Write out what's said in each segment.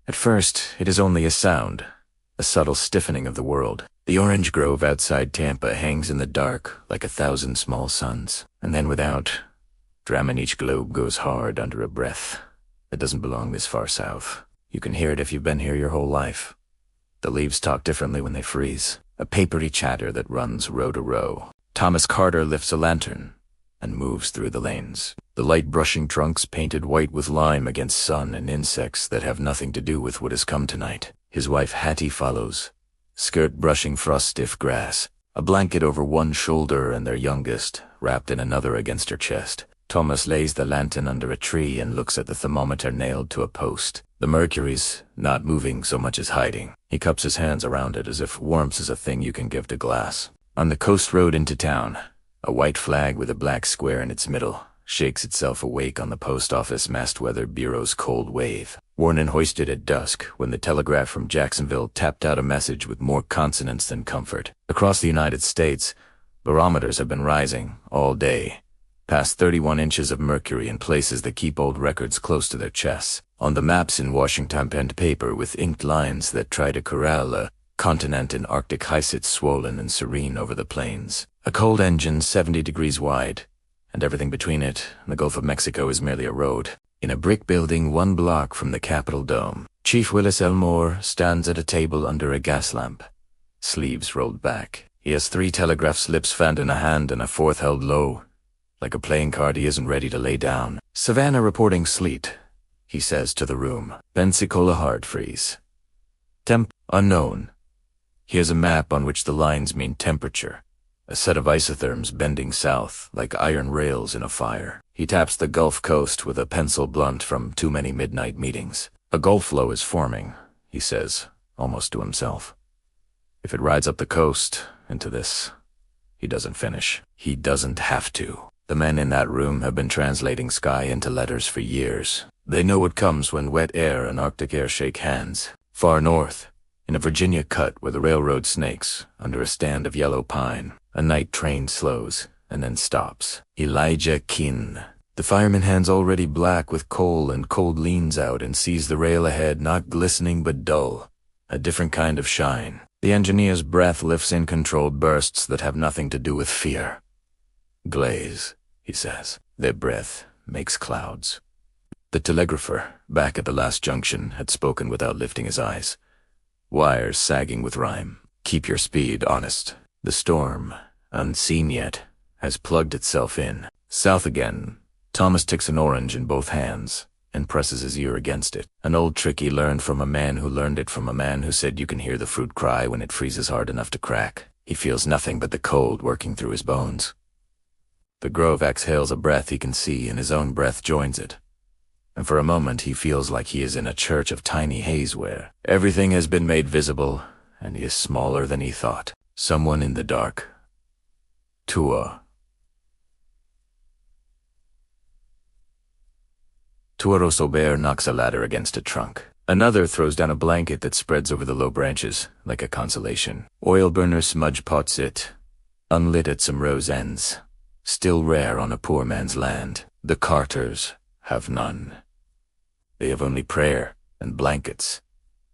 At first, it is only a sound, a subtle stiffening of the world. The orange grove outside Tampa hangs in the dark like 1,000 small suns. And then without, Draminich globe goes hard under a breath that doesn't belong this far south. You can hear it if you've been here your whole life. The leaves talk differently when they freeze, a papery chatter that runs row to row. Thomas Carter lifts a lantern and moves through the lanes, the light brushing trunks painted white with lime against sun and insects that have nothing to do with what has come tonight. His wife Hattie follows, skirt brushing frost-stiff grass, a blanket over one shoulder and their youngest, wrapped in another against her chest. Thomas lays the lantern under a tree and looks at the thermometer nailed to a post. The mercury's not moving so much as hiding. He cups his hands around it as if warmth is a thing you can give to glass. On the coast road into town, a white flag with a black square in its middle shakes itself awake on the post office mast-weather bureau's cold wave. Worn and hoisted at dusk when the telegraph from Jacksonville tapped out a message with more consonance than comfort. Across the United States, barometers have been rising all day, past 31 inches of mercury in places that keep old records close to their chests. On the maps in Washington penned paper with inked lines that try to corral a continent in Arctic high sits swollen and serene over the plains. A cold engine 70 degrees wide, and everything between it and the Gulf of Mexico is merely a road. In a brick building 1 block from the Capitol Dome, Chief Willis Elmore stands at a table under a gas lamp, sleeves rolled back. He has 3 telegraph slips fanned in a hand and a 4th held low, like a playing card he isn't ready to lay down. Savannah reporting sleet, he says to the room. Pensacola hard freeze. Temp unknown. Here's a map on which the lines mean temperature, a set of isotherms bending south like iron rails in a fire. He taps the Gulf Coast with a pencil blunt from too many midnight meetings. A Gulf flow is forming, he says, almost to himself. If it rides up the coast into this, he doesn't finish. He doesn't have to. The men in that room have been translating sky into letters for years. They know what comes when wet air and Arctic air shake hands. Far north, in a Virginia cut where the railroad snakes, under a stand of yellow pine, a night train slows and then stops. Elijah Keene. The fireman hands already black with coal and cold leans out and sees the rail ahead not glistening but dull, a different kind of shine. The engineer's breath lifts in controlled bursts that have nothing to do with fear. Glaze, he says. Their breath makes clouds. The telegrapher, back at the last junction, had spoken without lifting his eyes. Wires sagging with rhyme. Keep your speed honest. The storm, unseen yet, has plugged itself in. South again, Thomas ticks an orange in both hands and presses his ear against it. An old trick he learned from a man who learned it from a man who said you can hear the fruit cry when it freezes hard enough to crack. He feels nothing but the cold working through his bones. The grove exhales a breath he can see, and his own breath joins it. And for a moment he feels like he is in a church of tiny haze where everything has been made visible, and he is smaller than he thought. Someone in the dark. Tua Rosobert knocks a ladder against a trunk. Another throws down a blanket that spreads over the low branches, like a consolation. Oil burner smudge pots it, unlit at some rose ends. Still rare on a poor man's land. The Carters have none. They have only prayer and blankets,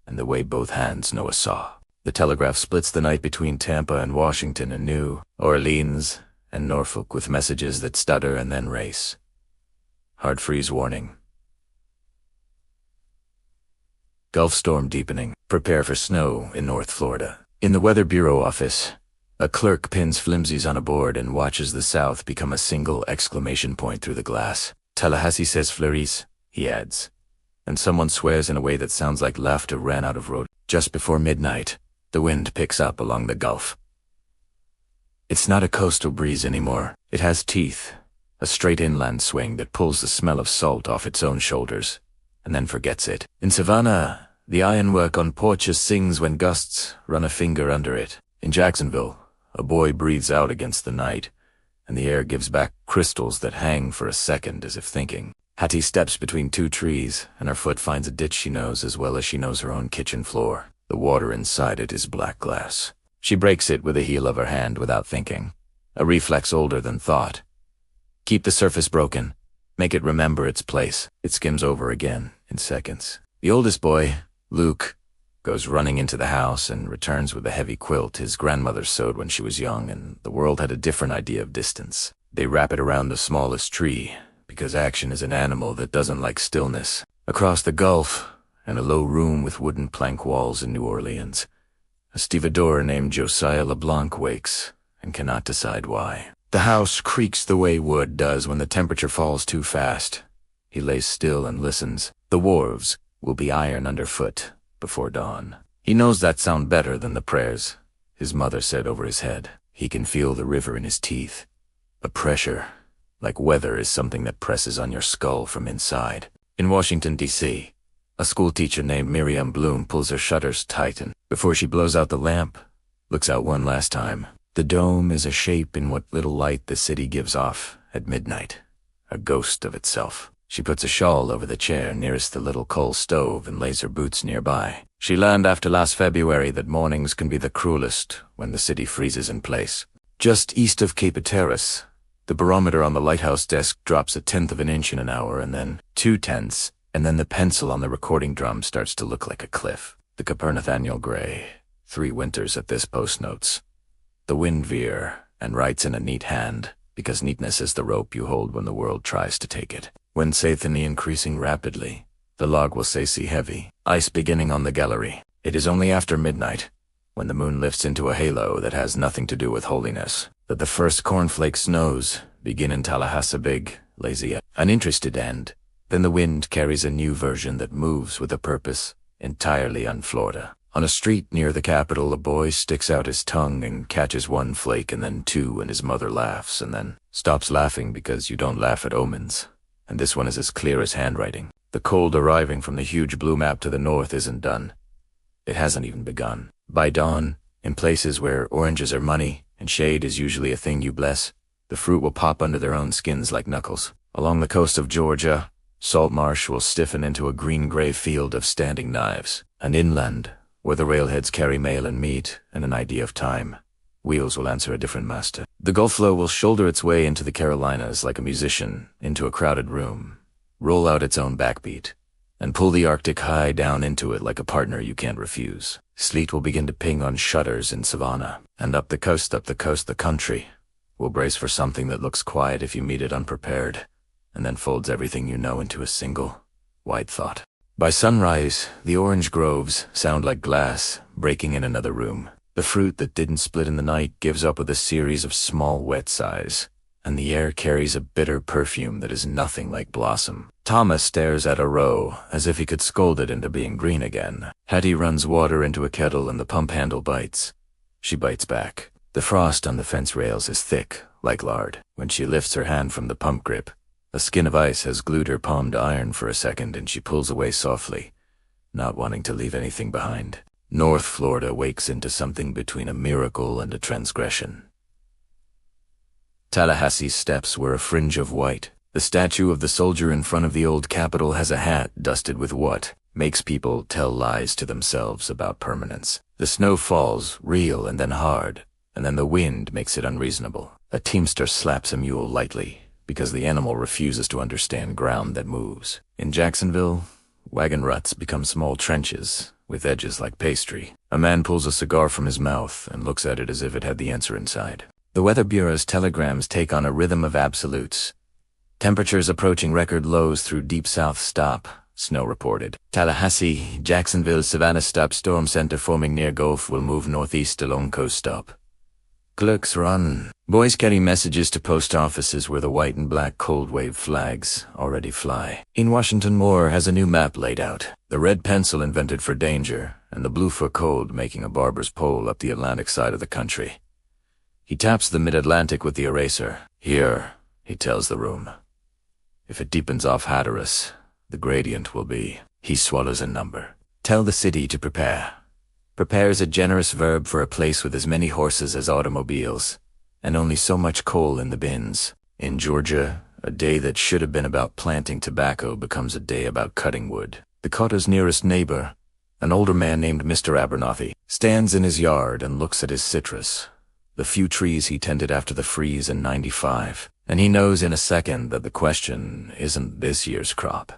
and the way both hands know a saw. The telegraph splits the night between Tampa and Washington anew, Orleans and Norfolk with messages that stutter and then race. Hard freeze warning. Gulf storm deepening. Prepare for snow in North Florida. In the Weather Bureau office, a clerk pins flimsies on a board and watches the South become a single exclamation point through the glass. Tallahassee says flurries, he adds, and someone swears in a way that sounds like laughter ran out of road. Just before midnight, the wind picks up along the Gulf. It's not a coastal breeze anymore. It has teeth, a straight inland swing that pulls the smell of salt off its own shoulders, and then forgets it. In Savannah, the ironwork on porches sings when gusts run a finger under it. In Jacksonville, a boy breathes out against the night, and the air gives back crystals that hang for a second as if thinking. Hattie steps between 2 trees, and her foot finds a ditch she knows as well as she knows her own kitchen floor. The water inside it is black glass. She breaks it with the heel of her hand without thinking, a reflex older than thought. Keep the surface broken. Make it remember its place. It skims over again in seconds. The oldest boy, Luke goes running into the house and returns with a heavy quilt his grandmother sewed when she was young, and the world had a different idea of distance. They wrap it around the smallest tree, because action is an animal that doesn't like stillness. Across the gulf, in a low room with wooden plank walls in New Orleans, a stevedore named Josiah LeBlanc wakes and cannot decide why. The house creaks the way wood does when the temperature falls too fast. He lays still and listens. The wharves will be iron underfoot before dawn. He knows that sound better than the prayers his mother said over his head. He can feel the river in his teeth. A pressure, like weather, is something that presses on your skull from inside. In Washington, D.C., a schoolteacher named Miriam Bloom pulls her shutters tight and, before she blows out the lamp, looks out one last time. The dome is a shape in what little light the city gives off at midnight, a ghost of itself. She puts a shawl over the chair nearest the little coal stove and lays her boots nearby. She learned after last February that mornings can be the cruelest when the city freezes in place. Just east of Cape Hatteras, the barometer on the lighthouse desk drops 1/10 of an inch in an hour, and then 2/10, and then the pencil on the recording drum starts to look like a cliff. The Copernican gray. 3 winters at this post notes. The wind veer and writes in a neat hand, because neatness is the rope you hold when the world tries to take it. When Sathany increasing rapidly, the log will say sea heavy, ice beginning on the gallery. It is only after midnight, when the moon lifts into a halo that has nothing to do with holiness, that the first cornflake snows begin in Tallahassee big, lazy, uninterested end. Then the wind carries a new version that moves with a purpose, entirely un-Florida. On a street near the Capitol, a boy sticks out his tongue and catches 1 flake and then 2, and his mother laughs and then stops laughing because you don't laugh at omens. And this one is as clear as handwriting. The cold arriving from the huge blue map to the north isn't done. It hasn't even begun. By dawn, in places where oranges are money and shade is usually a thing you bless, the fruit will pop under their own skins like knuckles. Along the coast of Georgia, salt marsh will stiffen into a green-gray field of standing knives. And inland, where the railheads carry mail and meat and an idea of time, wheels will answer a different master. The Gulf flow will shoulder its way into the Carolinas like a musician into a crowded room, roll out its own backbeat, and pull the Arctic high down into it like a partner you can't refuse. Sleet will begin to ping on shutters in Savannah, and up the coast, the country will brace for something that looks quiet if you meet it unprepared, and then folds everything you know into a single, wide thought. By sunrise, the orange groves sound like glass breaking in another room. The fruit that didn't split in the night gives up with a series of small wet sighs, and the air carries a bitter perfume that is nothing like blossom. Thomas stares at a roe as if he could scold it into being green again. Hattie runs water into a kettle and the pump handle bites. She bites back. The frost on the fence rails is thick, like lard. When she lifts her hand from the pump grip, a skin of ice has glued her palm to iron for a second, and she pulls away softly, not wanting to leave anything behind. North Florida wakes into something between a miracle and a transgression. Tallahassee's steps were a fringe of white. The statue of the soldier in front of the old Capitol has a hat dusted with what makes people tell lies to themselves about permanence. The snow falls, real and then hard, and then the wind makes it unreasonable. A teamster slaps a mule lightly, because the animal refuses to understand ground that moves. In Jacksonville, wagon ruts become small trenches, with edges like pastry. A man pulls a cigar from his mouth and looks at it as if it had the answer inside. The Weather Bureau's telegrams take on a rhythm of absolutes. Temperatures approaching record lows through Deep South stop, Snow reported. Tallahassee, Jacksonville, Savannah stop, storm center forming near Gulf will move northeast along coast stop. Clerks run. Boys carry messages to post offices where the white and black cold wave flags already fly. In Washington, Moore has a new map laid out. The red pencil invented for danger, and the blue for cold making a barber's pole up the Atlantic side of the country. He taps the mid-Atlantic with the eraser. Here, he tells the room. If it deepens off Hatteras, the gradient will be. He swallows a number. Tell the city to prepare. Prepare is a generous verb for a place with as many horses as automobiles, and only so much coal in the bins. In Georgia, a day that should have been about planting tobacco becomes a day about cutting wood. Dakota's nearest neighbor, an older man named Mr. Abernathy, stands in his yard and looks at his citrus, the few trees he tended after the freeze in '95, and he knows in a second that the question isn't this year's crop.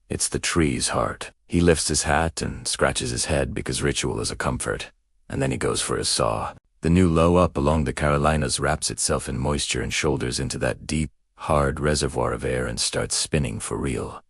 It's the tree's heart. He lifts his hat and scratches his head because ritual is a comfort, and then he goes for his saw. The new low up along the Carolinas wraps itself in moisture and shoulders into that deep, hard reservoir of air and starts spinning for real.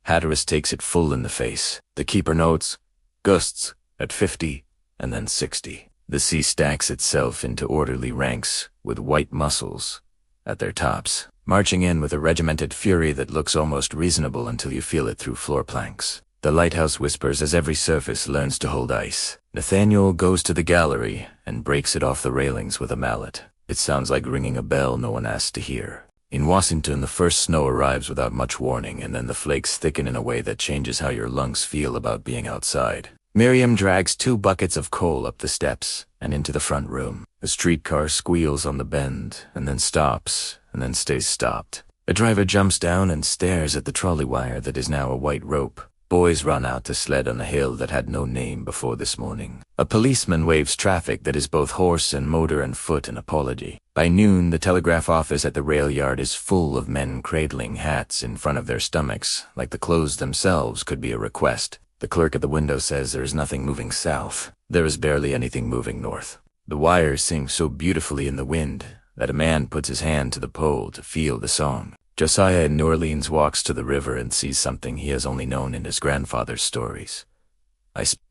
Hatteras takes it full in the face. The keeper notes, gusts at 50 and then 60. The sea stacks itself into orderly ranks with white muscles at their tops, marching in with a regimented fury that looks almost reasonable until you feel it through floor planks. The lighthouse whispers as every surface learns to hold ice. Nathaniel goes to the gallery and breaks it off the railings with a mallet. It sounds like ringing a bell no one asked to hear. In Washington, the first snow arrives without much warning, and then the flakes thicken in a way that changes how your lungs feel about being outside. Miriam drags 2 buckets of coal up the steps and into the front room. A streetcar squeals on the bend, and then stops, and then stays stopped. A driver jumps down and stares at the trolley wire that is now a white rope. Boys run out to sled on a hill that had no name before this morning. A policeman waves traffic that is both horse and motor and foot in apology. By noon, the telegraph office at the rail yard is full of men cradling hats in front of their stomachs, like the clothes themselves could be a request. The clerk at the window says there is nothing moving south. There is barely anything moving north. The wires sing so beautifully in the wind that a man puts his hand to the pole to feel the song. Josiah in New Orleans walks to the river and sees something he has only known in his grandfather's stories.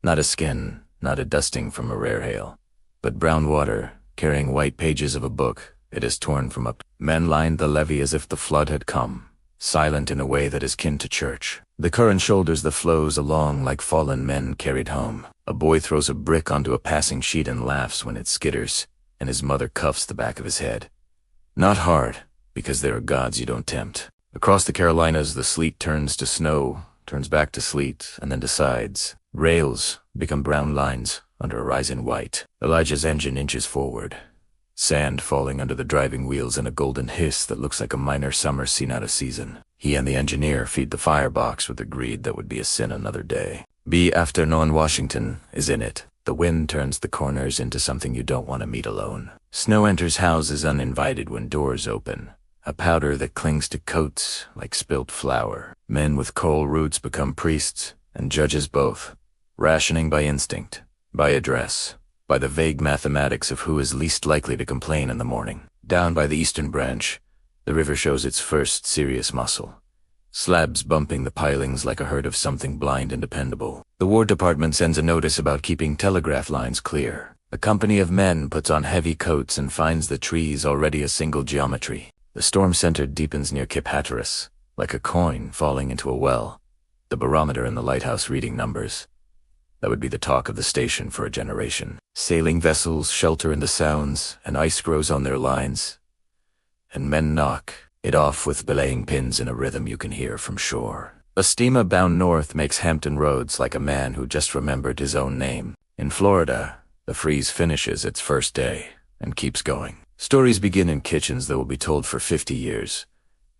Not a skin, not a dusting from a rare hail, but brown water, carrying white pages of a book. It is torn from up. Men lined the levee as if the flood had come, silent in a way that is kin to church. The current shoulders the flows along like fallen men carried home. A boy throws a brick onto a passing sheet and laughs when it skitters, and his mother cuffs the back of his head. Not hard, because there are gods you don't tempt. Across the Carolinas, the sleet turns to snow, turns back to sleet, and then decides. Rails become brown lines under a rising white. Elijah's engine inches forward. Sand falling under the driving wheels in a golden hiss that looks like a minor summer seen out of season. He and the engineer feed the firebox with a greed that would be a sin another day. Afternoon Washington is in it. The wind turns the corners into something you don't want to meet alone. Snow enters houses uninvited when doors open. A powder that clings to coats like spilt flour. Men with coal roots become priests, and judges both. Rationing by instinct, by address, by the vague mathematics of who is least likely to complain in the morning. Down by the eastern branch, the river shows its first serious muscle. Slabs bumping the pilings like a herd of something blind and dependable. The War Department sends a notice about keeping telegraph lines clear. A company of men puts on heavy coats and finds the trees already a single geometry. The storm center deepens near Cape Hatteras, like a coin falling into a well. The barometer in the lighthouse reading numbers. That would be the talk of the station for a generation. Sailing vessels shelter in the sounds, and ice grows on their lines. And men knock it off with belaying pins in a rhythm you can hear from shore. A steamer bound north makes Hampton Roads like a man who just remembered his own name. In Florida, the freeze finishes its first day and keeps going. Stories begin in kitchens that will be told for 50 years.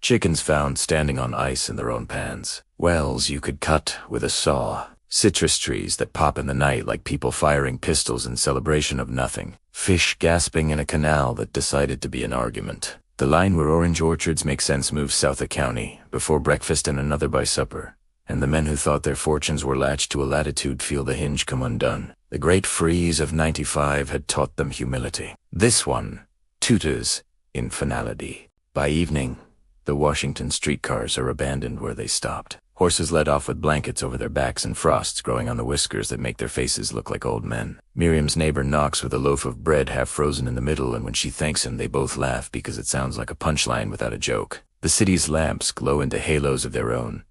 Chickens found standing on ice in their own pans. Wells you could cut with a saw. Citrus trees that pop in the night like people firing pistols in celebration of nothing. Fish gasping in a canal that decided to be an argument. The line where orange orchards make sense moves south of county, before breakfast and another by supper. And the men who thought their fortunes were latched to a latitude feel the hinge come undone. The great freeze of '95 had taught them humility. This one tutors in finality. By evening, the Washington streetcars are abandoned where they stopped. Horses led off with blankets over their backs and frosts growing on the whiskers that make their faces look like old men. Miriam's neighbor knocks with a loaf of bread half frozen in the middle, and when she thanks him, they both laugh because it sounds like a punchline without a joke. The city's lamps glow into halos of their own,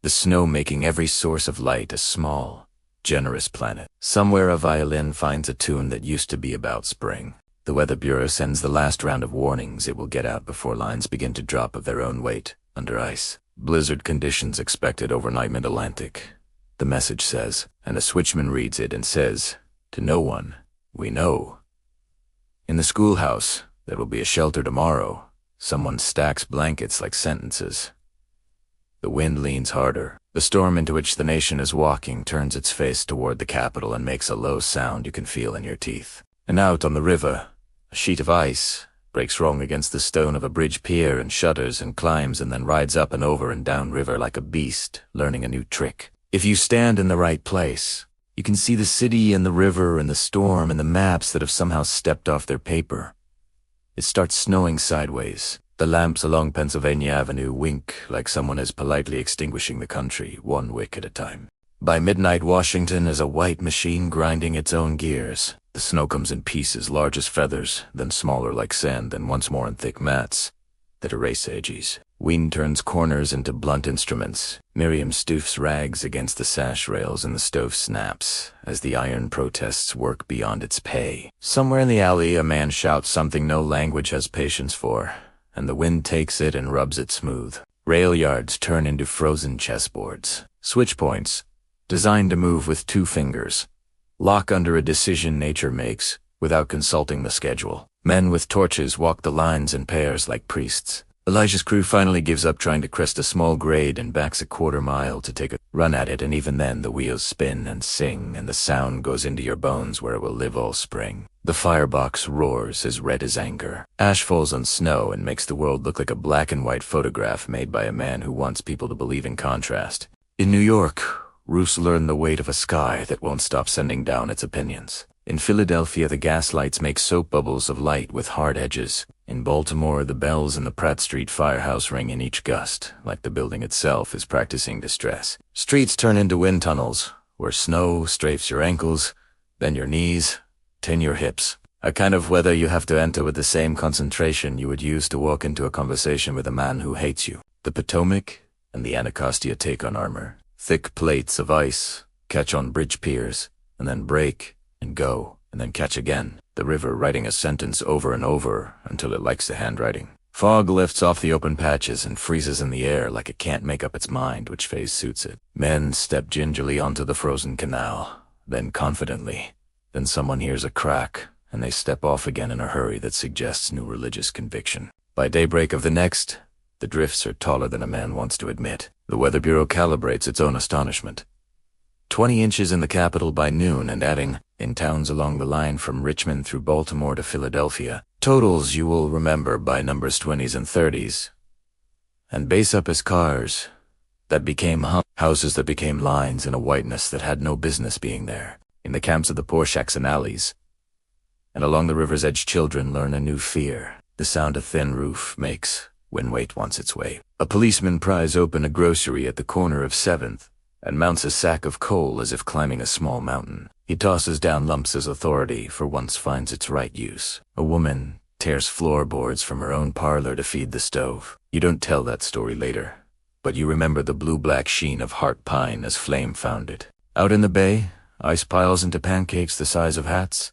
the snow making every source of light a small, generous planet. Somewhere a violin finds a tune that used to be about spring. The Weather Bureau sends the last round of warnings it will get out before lines begin to drop of their own weight under ice. Blizzard conditions expected overnight mid-Atlantic, the message says, and a switchman reads it and says, to no one, we know. In the schoolhouse, there will be a shelter tomorrow. Someone stacks blankets like sentences. The wind leans harder. The storm into which the nation is walking turns its face toward the capital and makes a low sound you can feel in your teeth. And out on the river, a sheet of ice breaks wrong against the stone of a bridge pier and shudders and climbs and then rides up and over and down river like a beast, learning a new trick. If you stand in the right place, you can see the city and the river and the storm and the maps that have somehow stepped off their paper. It starts snowing sideways. The lamps along Pennsylvania Avenue wink like someone is politely extinguishing the country, one wick at a time. By midnight, Washington is a white machine grinding its own gears. The snow comes in pieces large as feathers, then smaller like sand, and once more in thick mats that erase edges. Wind turns corners into blunt instruments. Miriam stoofs rags against the sash rails and the stove snaps as the iron protests work beyond its pay. Somewhere in the alley, a man shouts something no language has patience for, and the wind takes it and rubs it smooth. Rail yards turn into frozen chessboards. Switch points, designed to move with 2 fingers, lock under a decision nature makes without consulting the schedule. Men with torches walk the lines in pairs like priests. Elijah's crew finally gives up trying to crest a small grade and backs a quarter mile to take a run at it, and even then the wheels spin and sing and the sound goes into your bones where it will live all spring. The firebox roars as red as anger. Ash falls on snow and makes the world look like a black and white photograph made by a man who wants people to believe in contrast. In New York, roofs learn the weight of a sky that won't stop sending down its opinions. In Philadelphia, the gas lights make soap bubbles of light with hard edges. In Baltimore, the bells in the Pratt Street firehouse ring in each gust, like the building itself is practicing distress. Streets turn into wind tunnels, where snow strafes your ankles, then your knees, tin your hips. A kind of weather you have to enter with the same concentration you would use to walk into a conversation with a man who hates you. The Potomac and the Anacostia take on armor. Thick plates of ice catch on bridge piers, and then break and go, and then catch again, the river writing a sentence over and over until it likes the handwriting. Fog lifts off the open patches and freezes in the air like it can't make up its mind which phase suits it. Men step gingerly onto the frozen canal, then confidently. Then someone hears a crack, and they step off again in a hurry that suggests new religious conviction. By daybreak of the next, the drifts are taller than a man wants to admit. The Weather Bureau calibrates its own astonishment. 20 inches in the capital by noon, and adding, in towns along the line from Richmond through Baltimore to Philadelphia, totals you will remember by numbers 20s and 30s. And base up as cars that became houses that became lines in a whiteness that had no business being there, in the camps of the poor shacks and alleys. And along the river's edge, children learn a new fear, the sound a thin roof makes when weight wants its way. A policeman pries open a grocery at the corner of 7th, and mounts a sack of coal as if climbing a small mountain. He tosses down lumps as authority for once finds its right use. A woman tears floorboards from her own parlor to feed the stove. You don't tell that story later, but you remember the blue-black sheen of heart pine as flame found it. Out in the bay, ice piles into pancakes the size of hats,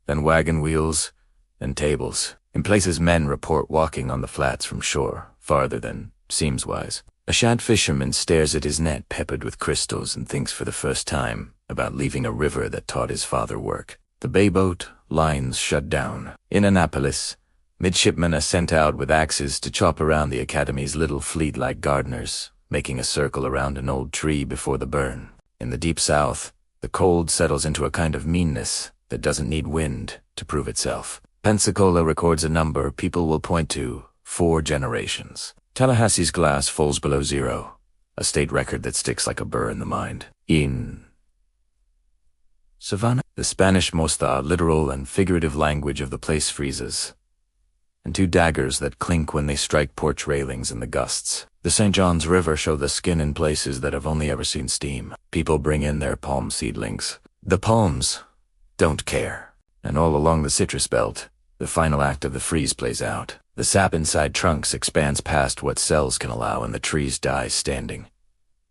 then wagon wheels, then tables. In places, men report walking on the flats from shore, farther than seems wise. A shad fisherman stares at his net peppered with crystals and thinks for the first time about leaving a river that taught his father work. The bay boat lines shut down. In Annapolis, midshipmen are sent out with axes to chop around the academy's little fleet like gardeners, making a circle around an old tree before the burn. In the deep south, the cold settles into a kind of meanness that doesn't need wind to prove itself. Pensacola records a number people will point to: 4 generations. Tallahassee's glass falls below 0, a state record that sticks like a burr in the mind. In Savannah, the Spanish mosta, literal and figurative language of the place, freezes, and 2 daggers that clink when they strike porch railings in the gusts. The St. John's River show the skin in places that have only ever seen steam. People bring in their palm seedlings. The palms don't care. And all along the citrus belt, the final act of the freeze plays out. The sap inside trunks expands past what cells can allow, and the trees die standing.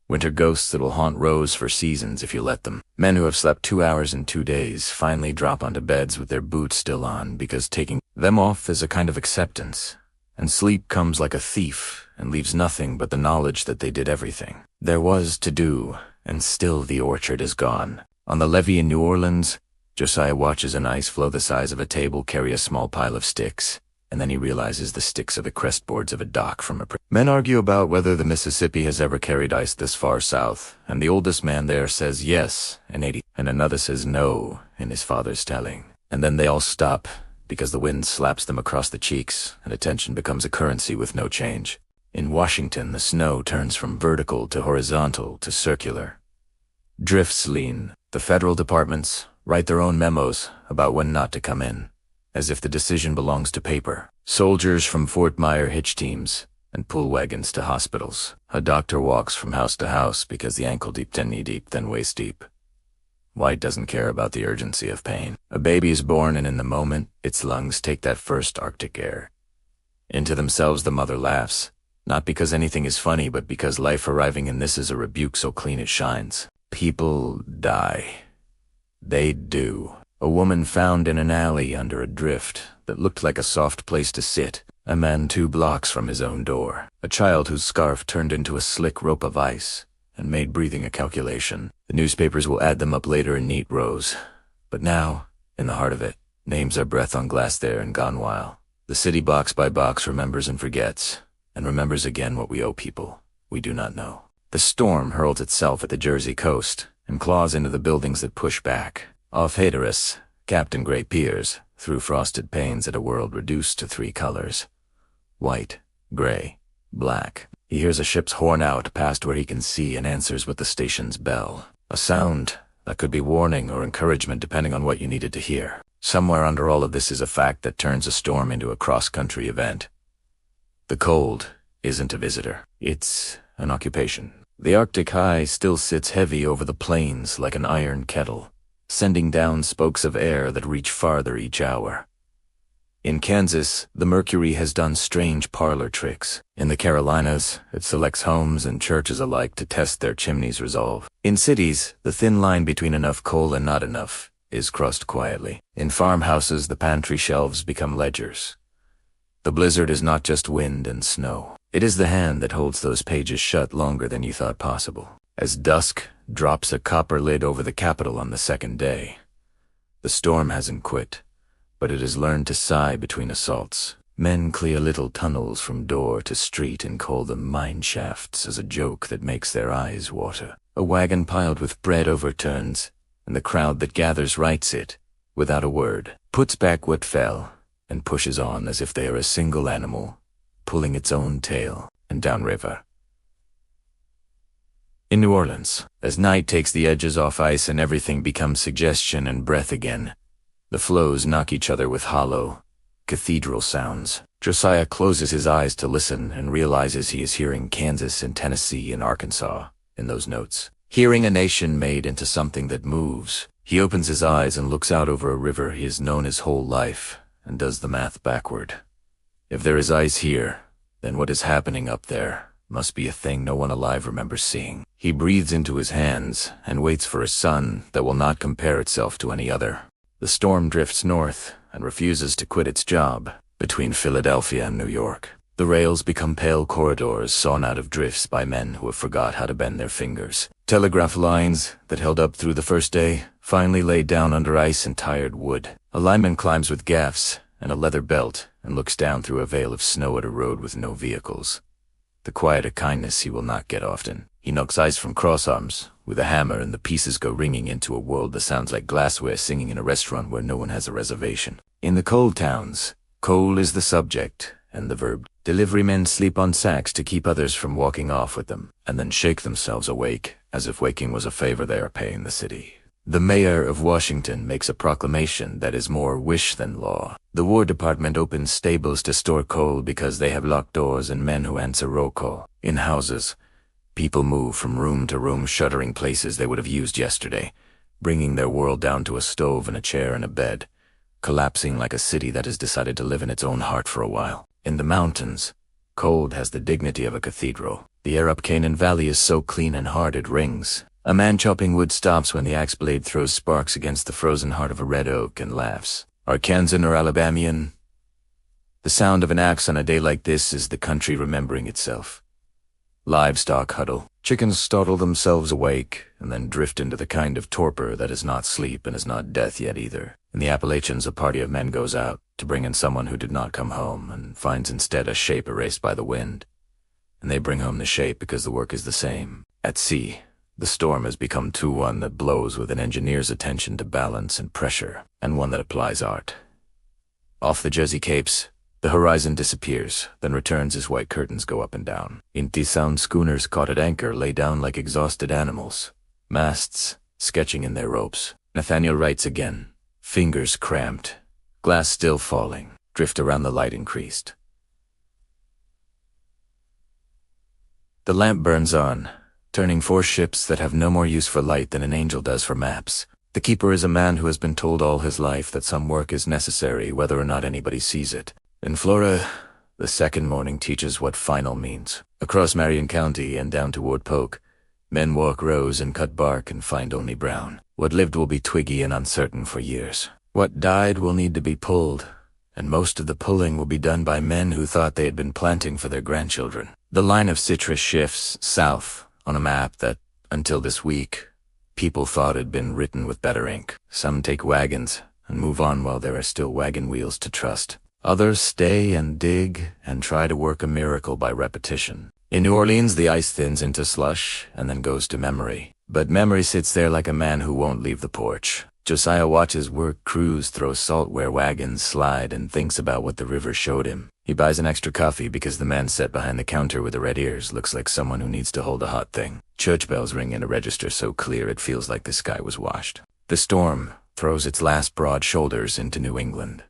Winter ghosts that will haunt rows for seasons if you let them. Men who have slept 2 hours in 2 days finally drop onto beds with their boots still on because taking them off is a kind of acceptance. And sleep comes like a thief and leaves nothing but the knowledge that they did everything there was to do, and still the orchard is gone. On the levee in New Orleans, Josiah watches an ice floe the size of a table carry a small pile of sticks, and then he realizes the sticks are the crestboards of a dock from a Men argue about whether the Mississippi has ever carried ice this far south, and the oldest man there says yes in 80, and another says no in his father's telling. And then they all stop, because the wind slaps them across the cheeks, and attention becomes a currency with no change. In Washington, the snow turns from vertical to horizontal to circular. Drifts lean. The federal departments write their own memos about when not to come in, as if the decision belongs to paper. Soldiers from Fort Myer hitch teams and pull wagons to hospitals. A doctor walks from house to house because the ankle-deep, then knee-deep, then waist-deep. White doesn't care about the urgency of pain. A baby is born, and in the moment, its lungs take that first Arctic air. Into themselves the mother laughs, not because anything is funny, but because life arriving in this is a rebuke so clean it shines. People die. They do. A woman found in an alley under a drift that looked like a soft place to sit. A man 2 blocks from his own door. A child whose scarf turned into a slick rope of ice and made breathing a calculation. The newspapers will add them up later in neat rows. But now, in the heart of it, names are breath on glass there and gone wild. The city box by box remembers and forgets, and remembers again what we owe people we do not know. The storm hurls itself at the Jersey coast and claws into the buildings that push back. Off Hatteras, Captain Gray peers through frosted panes at a world reduced to 3 colors: white, gray, black. He hears a ship's horn out past where he can see and answers with the station's bell. A sound that could be warning or encouragement depending on what you needed to hear. Somewhere under all of this is a fact that turns a storm into a cross-country event. The cold isn't a visitor. It's an occupation. The Arctic high still sits heavy over the plains like an iron kettle, sending down spokes of air that reach farther each hour. In Kansas, the mercury has done strange parlor tricks. In the Carolinas, it selects homes and churches alike to test their chimneys' resolve. In cities, the thin line between enough coal and not enough is crossed quietly. In farmhouses, the pantry shelves become ledgers. The blizzard is not just wind and snow. It is the hand that holds those pages shut longer than you thought possible. As dusk drops a copper lid over the Capitol on the second day, the storm hasn't quit, but it has learned to sigh between assaults. Men clear little tunnels from door to street and call them mine shafts as a joke that makes their eyes water. A wagon piled with bread overturns, and the crowd that gathers rights it, without a word, puts back what fell, and pushes on as if they are a single animal, pulling its own tail, and downriver. In New Orleans, as night takes the edges off ice and everything becomes suggestion and breath again, the flows knock each other with hollow, cathedral sounds. Josiah closes his eyes to listen and realizes he is hearing Kansas and Tennessee and Arkansas in those notes. Hearing a nation made into something that moves. He opens his eyes and looks out over a river he has known his whole life and does the math backward. If there is ice here, then what is happening up there must be a thing no one alive remembers seeing. He breathes into his hands and waits for a sun that will not compare itself to any other. The storm drifts north and refuses to quit its job between Philadelphia and New York. The rails become pale corridors sawn out of drifts by men who have forgot how to bend their fingers. Telegraph lines that held up through the first day finally lay down under ice and tired wood. A lineman climbs with gaffs and a leather belt and looks down through a veil of snow at a road with no vehicles. The quiet of kindness he will not get often. He knocks ice from crossarms with a hammer, and the pieces go ringing into a world that sounds like glassware singing in a restaurant where no one has a reservation. In the coal towns, coal is the subject and the verb. Deliverymen sleep on sacks to keep others from walking off with them, and then shake themselves awake as if waking was a favor they are paying the city. The mayor of Washington makes a proclamation that is more wish than law. The War Department opens stables to store coal because they have locked doors and men who answer roll call. In houses, people move from room to room, shuttering places they would have used yesterday, bringing their world down to a stove and a chair and a bed, collapsing like a city that has decided to live in its own heart for a while. In the mountains, cold has the dignity of a cathedral. The air up Canaan Valley is so clean and hard it rings. A man chopping wood stops when the axe blade throws sparks against the frozen heart of a red oak and laughs. Arkansan or Alabamian? The sound of an axe on a day like this is the country remembering itself. Livestock huddle. Chickens startle themselves awake and then drift into the kind of torpor that is not sleep and is not death yet either. In the Appalachians, a party of men goes out to bring in someone who did not come home and finds instead a shape erased by the wind. And they bring home the shape because the work is the same. At sea, the storm has become one that blows with an engineer's attention to balance and pressure, and one that applies art. Off the Jersey Capes, the horizon disappears, then returns as white curtains go up and down. Inti sound schooners caught at anchor lay down like exhausted animals, masts sketching in their ropes. Nathaniel writes again, fingers cramped, glass still falling, drift around the light increased. The lamp burns on, turning 4 ships that have no more use for light than an angel does for maps. The keeper is a man who has been told all his life that some work is necessary whether or not anybody sees it. In Flora, the second morning teaches what final means. Across Marion County and down toward Polk, men walk rows and cut bark and find only brown. What lived will be twiggy and uncertain for years. What died will need to be pulled, and most of the pulling will be done by men who thought they had been planting for their grandchildren. The line of citrus shifts south on a map that, until this week, people thought had been written with better ink. Some take wagons and move on while there are still wagon wheels to trust. Others stay and dig and try to work a miracle by repetition. In New Orleans, the ice thins into slush and then goes to memory. But memory sits there like a man who won't leave the porch. Josiah watches work crews throw salt where wagons slide and thinks about what the river showed him. He buys an extra coffee because the man set behind the counter with the red ears looks like someone who needs to hold a hot thing. Church bells ring in a register so clear it feels like the sky was washed. The storm throws its last broad shoulders into New England.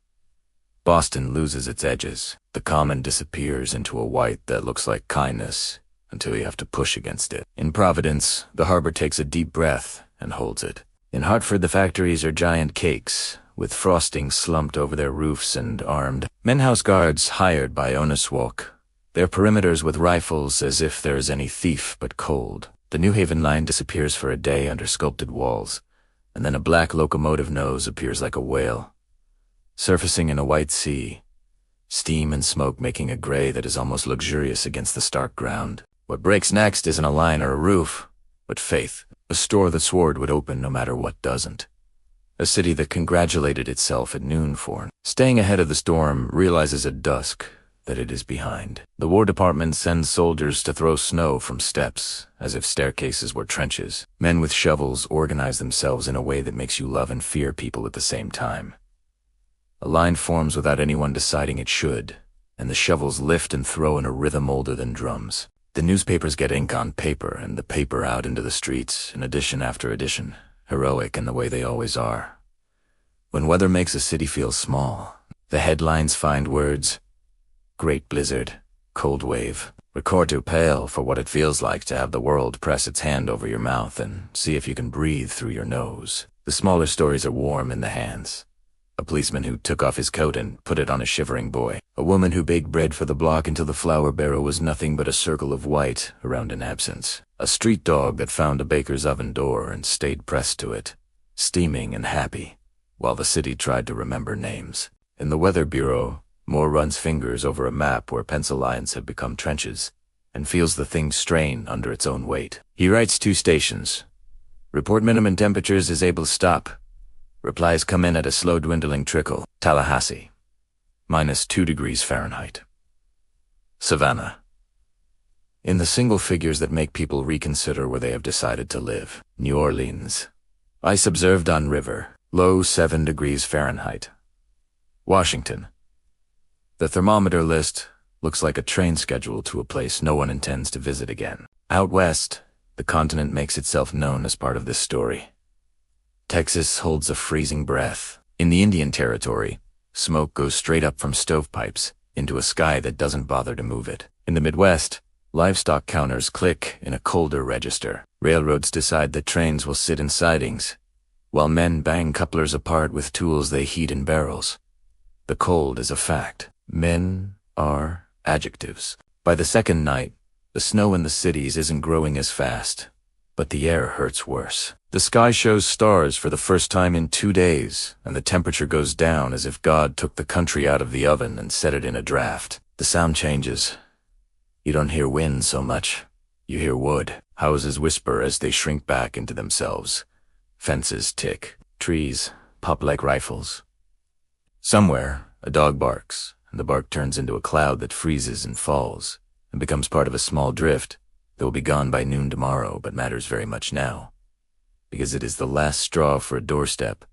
Boston loses its edges. The common disappears into a white that looks like kindness until you have to push against it. In Providence, the harbor takes a deep breath and holds it. In Hartford, the factories are giant cakes, with frosting slumped over their roofs and armed men-house guards hired by Oniswalk, their perimeters with rifles as if there is any thief but cold. The New Haven line disappears for a day under sculpted walls, and then a black locomotive nose appears like a whale, surfacing in a white sea, steam and smoke making a gray that is almost luxurious against the stark ground. What breaks next isn't a line or a roof, but faith, a store that swore it would open no matter what doesn't. A city that congratulated itself at noon for staying ahead of the storm realizes at dusk that it is behind. The War Department sends soldiers to throw snow from steps, as if staircases were trenches. Men with shovels organize themselves in a way that makes you love and fear people at the same time. A line forms without anyone deciding it should, and the shovels lift and throw in a rhythm older than drums. The newspapers get ink on paper and the paper out into the streets, in edition after edition, heroic in the way they always are. When weather makes a city feel small, the headlines find words: Great Blizzard, Cold Wave. Record to pale for what it feels like to have the world press its hand over your mouth and see if you can breathe through your nose. The smaller stories are warm in the hands. A policeman who took off his coat and put it on a shivering boy. A woman who baked bread for the block until the flour barrel was nothing but a circle of white around an absence. A street dog that found a baker's oven door and stayed pressed to it, steaming and happy, while the city tried to remember names. In the Weather Bureau, Moore runs fingers over a map where pencil lines have become trenches and feels the thing strain under its own weight. He writes 2 stations. Report minimum temperatures is able to stop. Replies come in at a slow dwindling trickle. Tallahassee, -2 degrees Fahrenheit. Savannah. In the single figures that make people reconsider where they have decided to live. New Orleans. Ice observed on river, low 7 degrees Fahrenheit. Washington. The thermometer list looks like a train schedule to a place no one intends to visit again. Out west, the continent makes itself known as part of this story. Texas holds a freezing breath. In the Indian Territory, smoke goes straight up from stovepipes into a sky that doesn't bother to move it. In the Midwest, livestock counters click in a colder register. Railroads decide that trains will sit in sidings, while men bang couplers apart with tools they heat in barrels. The cold is a fact. Men are adjectives. By the second night, the snow in the cities isn't growing as fast, but the air hurts worse. The sky shows stars for the first time in 2 days, and the temperature goes down as if God took the country out of the oven and set it in a draft. The sound changes. You don't hear wind so much. You hear wood. Houses whisper as they shrink back into themselves. Fences tick. Trees pop like rifles. Somewhere, a dog barks, and the bark turns into a cloud that freezes and falls, and becomes part of a small drift that will be gone by noon tomorrow, but matters very much now, because it is the last straw for a doorstep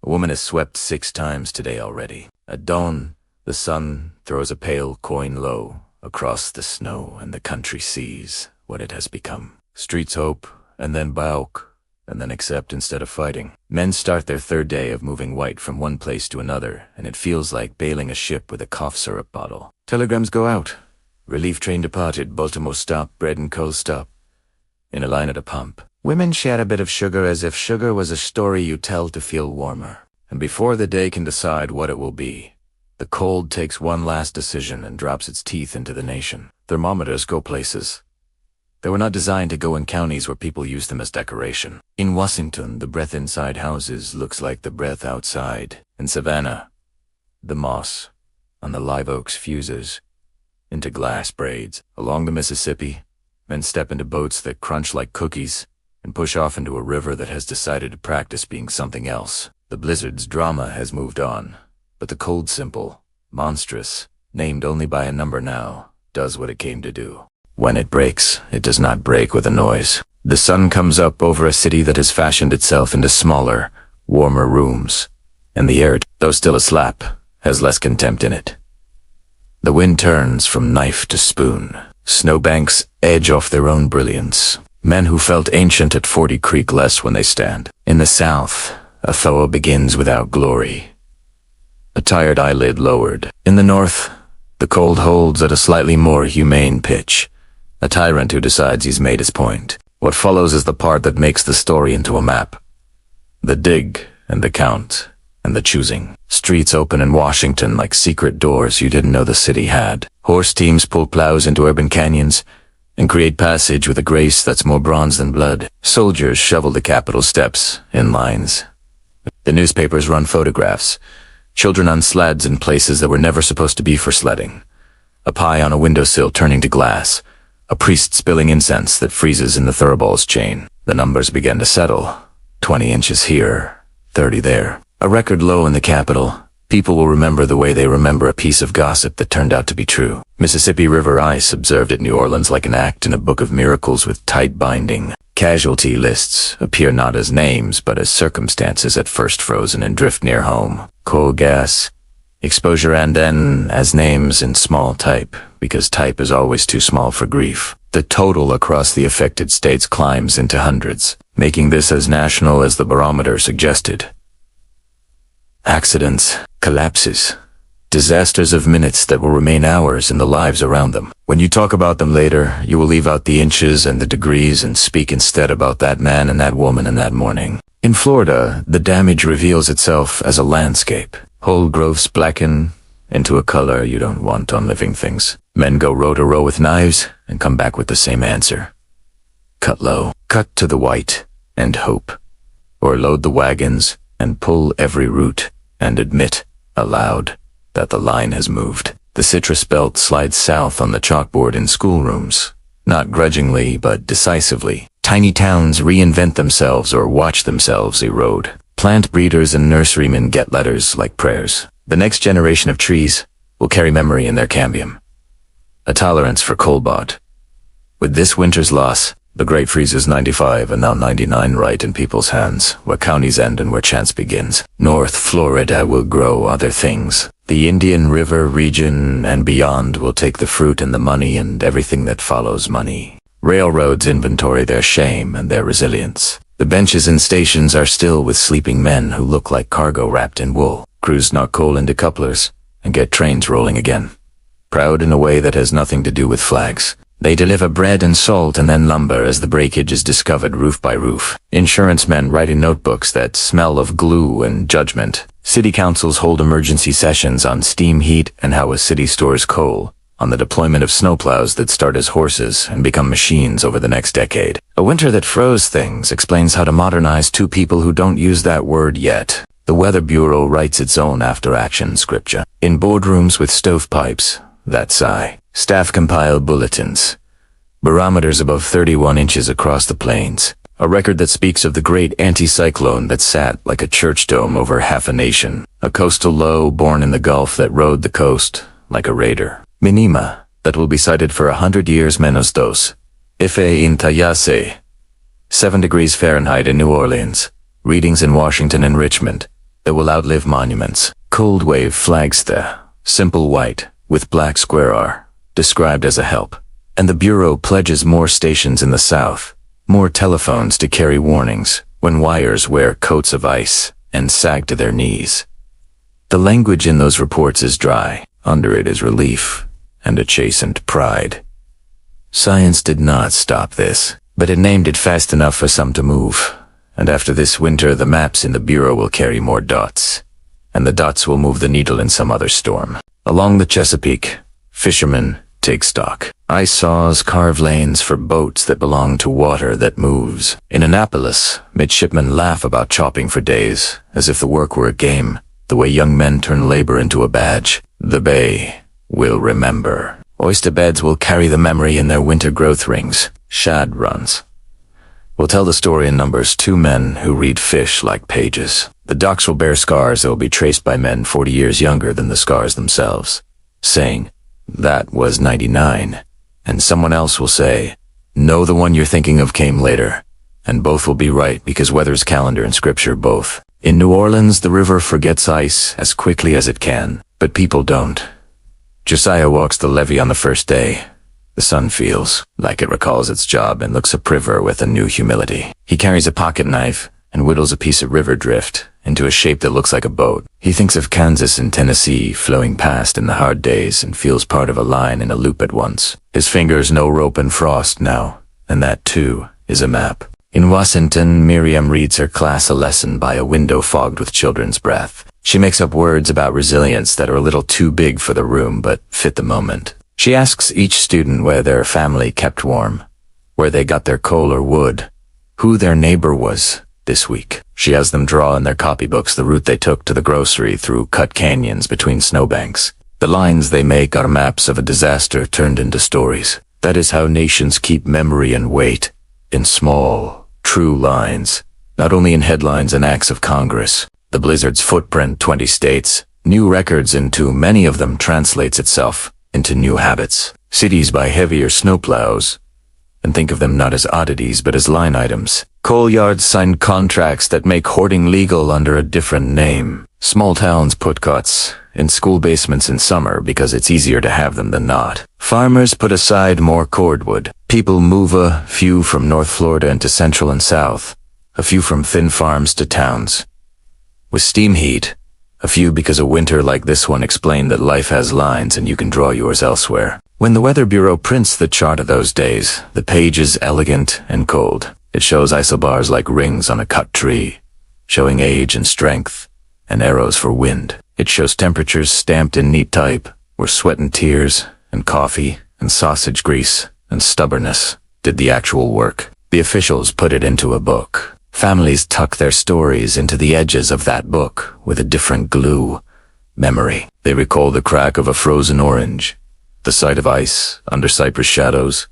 A woman has swept 6 times today already. At dawn, the sun throws a pale coin low across the snow, and the country sees what it has become. Streets hope, and then balk, and then accept instead of fighting. Men start their 3rd day of moving white from one place to another, and it feels like bailing a ship with a cough syrup bottle. Telegrams go out. Relief train departed, Baltimore stop, bread and coal stop. In a line at a pump. Women share a bit of sugar as if sugar was a story you tell to feel warmer. And before the day can decide what it will be, the cold takes one last decision and drops its teeth into the nation. Thermometers go places. They were not designed to go in counties where people use them as decoration. In Washington, the breath inside houses looks like the breath outside. In Savannah, the moss on the live oaks fuses into glass braids. Along the Mississippi, men step into boats that crunch like cookies and push off into a river that has decided to practice being something else. The blizzard's drama has moved on, but the cold simple, monstrous, named only by a number now, does what it came to do. When it breaks, it does not break with a noise. The sun comes up over a city that has fashioned itself into smaller, warmer rooms, and the air, though still a slap, has less contempt in it. The wind turns from knife to spoon. Snowbanks edge off their own brilliance. Men who felt ancient at 40 creak less when they stand. In the south, a thaw begins without glory. A tired eyelid lowered. In the north, the cold holds at a slightly more humane pitch. A tyrant who decides he's made his point. What follows is the part that makes the story into a map. The dig, and the count, and the choosing. Streets open in Washington like secret doors you didn't know the city had. Horse teams pull plows into urban canyons and create passage with a grace that's more bronze than blood. Soldiers shovel the Capitol steps in lines. The newspapers run photographs. Children on sleds in places that were never supposed to be for sledding. A pie on a windowsill turning to glass. A priest spilling incense that freezes in the Thoroughballs chain. The numbers begin to settle. 20 inches here, 30 there. A record low in the Capitol. People will remember the way they remember a piece of gossip that turned out to be true. Mississippi River ice observed at New Orleans like an act in a book of miracles with tight binding. Casualty lists appear not as names, but as circumstances at first frozen and drift near home. Coal gas, exposure, and then as names in small type, because type is always too small for grief. The total across the affected states climbs into hundreds, making this as national as the barometer suggested. Accidents, collapses, disasters of minutes that will remain hours in the lives around them. When you talk about them later, you will leave out the inches and the degrees and speak instead about that man and that woman and that morning. In Florida, the damage reveals itself as a landscape. Whole groves blacken into a color you don't want on living things. Men go row to row with knives and come back with the same answer. Cut low, cut to the white, and hope. Or load the wagons and pull every root and admit, aloud, that the line has moved. The citrus belt slides south on the chalkboard in schoolrooms. Not grudgingly, but decisively. Tiny towns reinvent themselves or watch themselves erode. Plant breeders and nurserymen get letters like prayers. The next generation of trees will carry memory in their cambium. A tolerance for cobalt. With this winter's loss, the Great Freeze is 95 and now 99 right in people's hands, where counties end and where chance begins. North Florida will grow other things. The Indian River region and beyond will take the fruit and the money and everything that follows money. Railroads inventory their shame and their resilience. The benches and stations are still with sleeping men who look like cargo wrapped in wool. Crews knock coal into couplers and get trains rolling again. Proud in a way that has nothing to do with flags. They deliver bread and salt and then lumber as the breakage is discovered roof by roof. Insurance men write in notebooks that smell of glue and judgment. City councils hold emergency sessions on steam heat and how a city stores coal, on the deployment of snowplows that start as horses and become machines over the next decade. A winter that froze things explains how to modernize two people who don't use that word yet. The Weather Bureau writes its own after-action scripture. In boardrooms with stovepipes, that sigh. Staff compile bulletins. Barometers above 31 inches across the plains. A record that speaks of the great anticyclone that sat like a church dome over half a nation. A coastal low born in the Gulf that rode the coast like a raider. Minima, that will be cited for 100 years menos dos. Ife in Tayase. 7 degrees Fahrenheit in New Orleans. Readings in Washington and Richmond. that will outlive monuments. Cold wave flags there, simple white, with black square R, described as a help. And the Bureau pledges more stations in the south, more telephones to carry warnings when wires wear coats of ice and sag to their knees. The language in those reports is dry. Under it is relief and a chastened pride. Science did not stop this, but it named it fast enough for some to move. And after this winter, the maps in the Bureau will carry more dots, and the dots will move the needle in some other storm. Along the Chesapeake, fishermen take stock. Ice saws carve lanes for boats that belong to water that moves. In Annapolis, midshipmen laugh about chopping for days, as if the work were a game, the way young men turn labor into a badge. The Bay will remember. Oyster beds will carry the memory in their winter growth rings. Shad runs will tell the story in numbers, 2 men who read fish like pages. The docks will bear scars that will be traced by men 40 years younger than the scars themselves, saying, "That was 99. And someone else will say, "No, the one you're thinking of came later." And both will be right, because weather's calendar and scripture both. In New Orleans, the river forgets ice as quickly as it can, but people don't. Josiah walks the levee on the first day. The sun feels like it recalls its job and looks a priver with a new humility. He carries a pocket knife and whittles a piece of river drift into a shape that looks like a boat. He thinks of Kansas and Tennessee flowing past in the hard days and feels part of a line in a loop at once. His fingers know rope and frost now, and that too is a map. In Washington, Miriam reads her class a lesson by a window fogged with children's breath. She makes up words about resilience that are a little too big for the room but fit the moment. She asks each student where their family kept warm, where they got their coal or wood, who their neighbor was this week. She has them draw in their copybooks the route they took to the grocery through cut canyons between snowbanks. The lines they make are maps of a disaster turned into stories. That is how nations keep memory and weight, in small, true lines, not only in headlines and acts of Congress. The blizzard's footprint, 20 states, new records into many of them translates itself into new habits. Cities buy heavier snowplows and think of them not as oddities but as line items. Coal yards sign contracts that make hoarding legal under a different name. Small towns put cots in school basements in summer because it's easier to have them than not. Farmers put aside more cordwood. People move a few from North Florida into Central and South, a few from thin farms to towns. With steam heat, a few because a winter like this one explained that life has lines and you can draw yours elsewhere. When the Weather Bureau prints the chart of those days, the page is elegant and cold. It shows isobars like rings on a cut tree, showing age and strength, and arrows for wind. It shows temperatures stamped in neat type, where sweat and tears, and coffee, and sausage grease, and stubbornness did the actual work. The officials put it into a book. Families tuck their stories into the edges of that book with a different glue. Memory. They recall the crack of a frozen orange, the sight of ice under cypress shadows,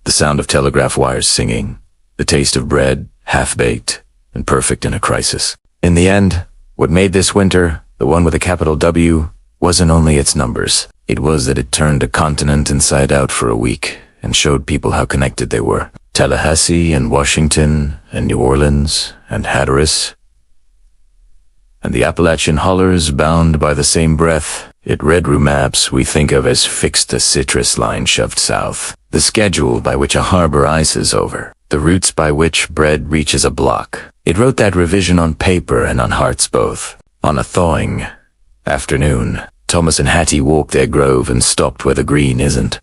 the sound of telegraph wires singing, the taste of bread, half-baked and perfect in a crisis. In the end, what made this winter, the one with a capital W, wasn't only its numbers. It was that it turned a continent inside out for a week and showed people how connected they were. Tallahassee and Washington and New Orleans and Hatteras and the Appalachian hollers bound by the same breath. It read through maps we think of as fixed a citrus line shoved south, the schedule by which a harbor ices over, the routes by which bread reaches a block. It wrote that revision on paper and on hearts both. On a thawing afternoon, Thomas and Hattie walked their grove and stopped where the green isn't.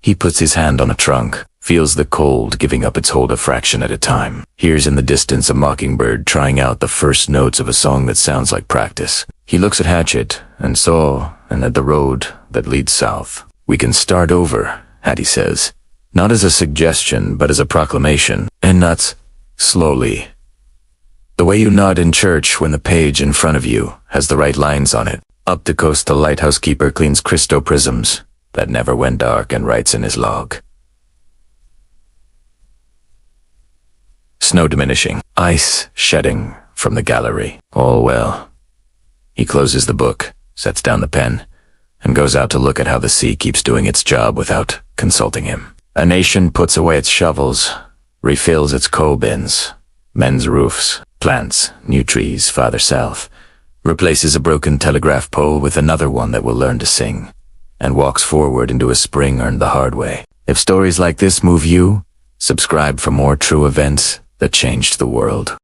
He puts his hand on a trunk, feels the cold giving up its hold a fraction at a time. Hears in the distance a mockingbird trying out the first notes of a song that sounds like practice. He looks at Hatchet and saw and at the road that leads south. "We can start over," Hattie says, not as a suggestion but as a proclamation, and nuts slowly. The way you nod in church when the page in front of you has the right lines on it. Up the coast, the lighthouse keeper cleans Christo prisms that never went dark and writes in his log. Snow diminishing, ice shedding from the gallery. All well. He closes the book, sets down the pen, and goes out to look at how the sea keeps doing its job without consulting him. A nation puts away its shovels, refills its coal bins, mends roofs, plants new trees farther south, replaces a broken telegraph pole with another one that will learn to sing, and walks forward into a spring earned the hard way. If stories like this move you, subscribe for more true events that changed the world.